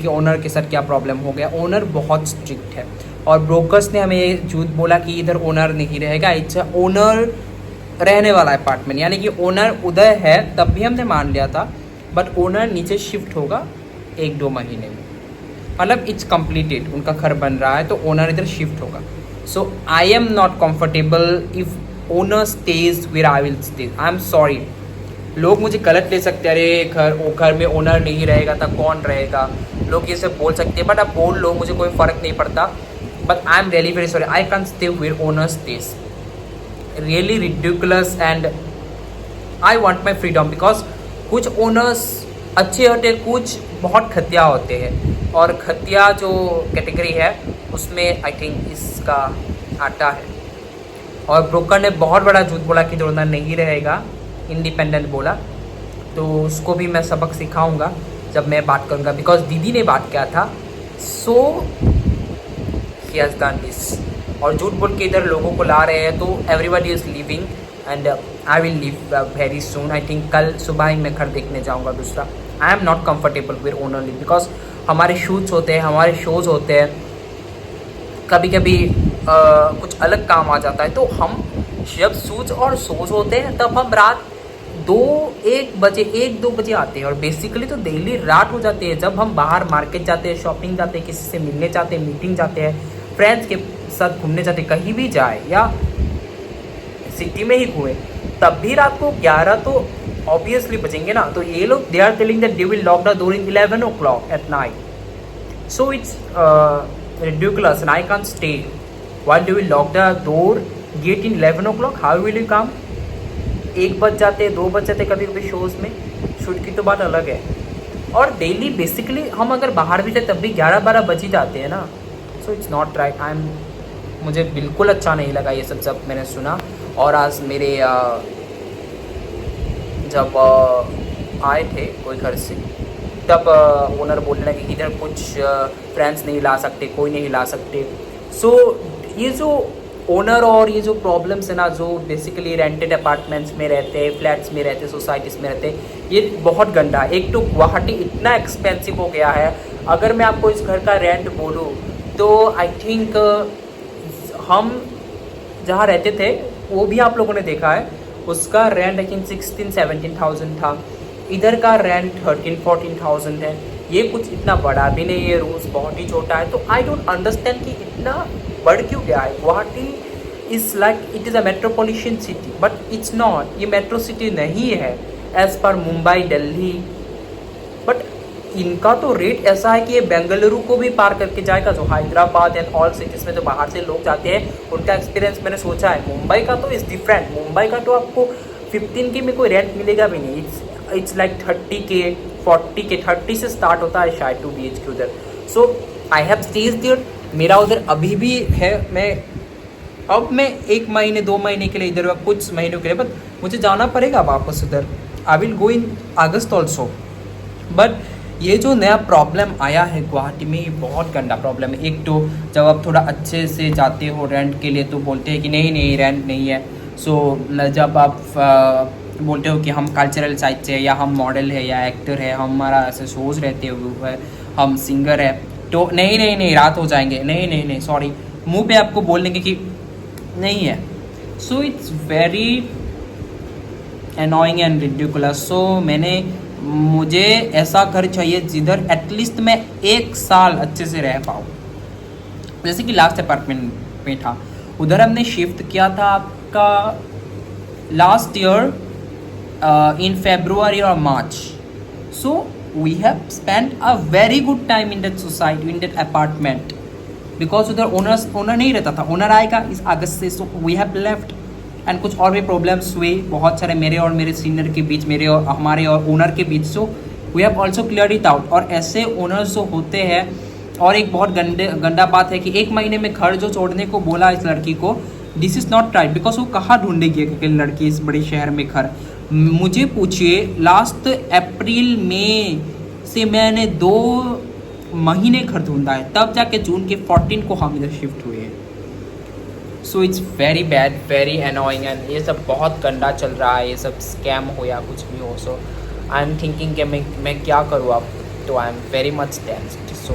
कि ओनर के साथ क्या प्रॉब्लम हो गया। ओनर बहुत स्ट्रिक्ट है और ब्रोकर्स ने हमें ये झूठ बोला कि इधर ओनर नहीं रहेगा, इट्स ओनर रहने वाला अपार्टमेंट, यानी कि ओनर उधर है तब भी हमने मान लिया था, बट ओनर नीचे शिफ्ट होगा 1-2 महीने में, मतलब इट्स कम्प्लीटेड, उनका घर बन रहा है तो ओनर इधर शिफ्ट होगा। So I am not comfortable if owner stage where I will stay, I am sorry. लोग मुझे गलत ले सकते हैं, अरे घर में ओनर नहीं रहेगा तो कौन रहेगा, लोग ये सब बोल सकते हैं, बट आप बोल लो, मुझे कोई फ़र्क नहीं पड़ता। But I am really very sorry, I can stay where owner stage, really ridiculous and I want my freedom. Because कुछ ओनर्स अच्छे होते हैं, कुछ बहुत खतिया होते हैं, और खतिया जो कैटेगरी है उसमें आई थिंक इसका आता है। और ब्रोकर ने बहुत बड़ा झूठ बोला कि ओनर नहीं रहेगा, इंडिपेंडेंट बोला, तो उसको भी मैं सबक सिखाऊंगा जब मैं बात करूंगा, बिकॉज दीदी ने बात किया था, सो ही हैज़ डन दिस। और झूठ बोल के इधर लोगों को ला रहे हैं, तो everybody is living and I will live very soon. I think कल सुबह ही मैं घर देखने जाऊंगा दूसरा। आई am not comfortable with owner live, because हमारे शूट्स होते हैं, हमारे शोज़ होते हैं, कभी कभी कुछ अलग काम आ जाता है, तो हम जब शूट्स और शोज़ होते हैं तब हम रात 1-2 बजे आते हैं, और बेसिकली तो डेली रात हो जाती है। जब हम बाहर मार्केट जाते हैं, शॉपिंग जाते हैं, किसी से मिलने जाते हैं, मीटिंग जाते हैं, फ्रेंड्स के साथ घूमने जाते हैं, कहीं भी जाए या सिटी में ही हुए, तब भी रात को 11 तो ऑब्वियसली बजेंगे ना। तो ये लोग they are telling that they will lock the door in 11 o'clock at night, so it's ridiculous and I can't stay. Why do we lock the door gate in 11 o'clock? How will you come? 1 बज जाते, 2 बज जाते कभी कभी shows में, shoot की तो बात अलग है। और डेली बेसिकली हम अगर बाहर भी जाए तब भी 11-12 बज ही जाते हैं ना, सो इट्स नॉट राइट। मुझे बिल्कुल अच्छा नहीं लगा ये सब जब मैंने सुना। और आज मेरे जब आए थे कोई घर से, तब ओनर बोलने लगे कि इधर कुछ फ्रेंड्स नहीं ला सकते, कोई नहीं ला सकते। सो ये जो ओनर और ये जो प्रॉब्लम्स है ना, जो बेसिकली रेंटेड अपार्टमेंट्स में रहते हैं, फ्लैट्स में रहते हैं, सोसाइटीज़ में रहते हैं, ये बहुत गंदा है। एक तो गुवाहाटी इतना एक्सपेंसिव हो गया है, अगर मैं आपको इस घर का रेंट बोलूँ तो आई थिंक हम जहाँ रहते थे वो भी आप लोगों ने देखा है, उसका रेंट आई थिंक 16-17,000 था। इधर का रेंट 13-14,000 है। ये कुछ इतना बड़ा भी नहीं है, रूल्स बहुत ही छोटा है। तो आई डोंट अंडरस्टैंड कि इतना बढ़ क्यों गया है। Guwahati is like it is a metropolitan city, but it's not, ये मेट्रो सिटी नहीं है as per Mumbai, Delhi. But इनका तो रेट ऐसा है कि ये बेंगलुरु को भी पार करके जाएगा, जो हैदराबाद एंड ऑल सिटीज़ में जो बाहर से लोग जाते हैं, उनका एक्सपीरियंस मैंने सोचा है। मुंबई का तो इज़ डिफरेंट, मुंबई का तो आपको 15K में कोई रेंट मिलेगा भी नहीं, इट्स लाइक 30K 40K, 30 से स्टार्ट होता है शायद 2 BHK उधर। सो आई हैव स्टेज देयर, मेरा उधर अभी भी है। मैं 1 महीने 2 महीने के लिए इधर, कुछ महीनों के लिए, बट मुझे जाना पड़ेगा वापस उधर। I will go in August also. But ये जो नया प्रॉब्लम आया है गुवाहाटी में, ये बहुत गंदा प्रॉब्लम है। एक तो जब आप थोड़ा अच्छे से जाते हो रेंट के लिए तो बोलते हैं कि नहीं रेंट नहीं है। सो जब आप बोलते हो कि हम कल्चरल साइड से, या हम मॉडल है या एक्टर है, हमारा ऐसे शोज़ रहते हुए, हम सिंगर है, तो नहीं रात हो जाएंगे, नहीं सॉरी, मुंह पे आपको बोल देंगे कि नहीं है। So it's very annoying and ridiculous. So मुझे ऐसा घर चाहिए जिधर एटलीस्ट मैं 1 साल अच्छे से रह पाऊँ। जैसे कि लास्ट अपार्टमेंट में था, उधर हमने शिफ्ट किया था आपका last year in February or March. So we have spent a very good time in that society, in that apartment, because उधर ओनर नहीं रहता था। ओनर आएगा इस अगस्त से, so we have left। And कुछ और भी प्रॉब्लम्स हुए बहुत सारे, मेरे और मेरे सीनियर के बीच, मेरे और हमारे और ओनर के बीच। So we have also clear it out. और ऐसे ओनर्स जो होते हैं, और एक बहुत गंदा बात है कि 1 महीने में घर जो छोड़ने को बोला इस लड़की को, this is not right, because वो कहाँ ढूंढेगी अकेली लड़की इस बड़े शहर में घर। मुझे पूछिए, लास्ट अप्रैल में से मैंने 2 महीने घर ढूंढा है, तब जाके जून के 14 को हम इधर शिफ्ट हुए हैं। सो it's very bad, very annoying, and ये सब बहुत गंदा चल रहा है, ये सब स्कैम हो या कुछ भी हो। सो आई एम थिंकिंग कि मैं क्या करूँ अब। तो I am very much tensed. So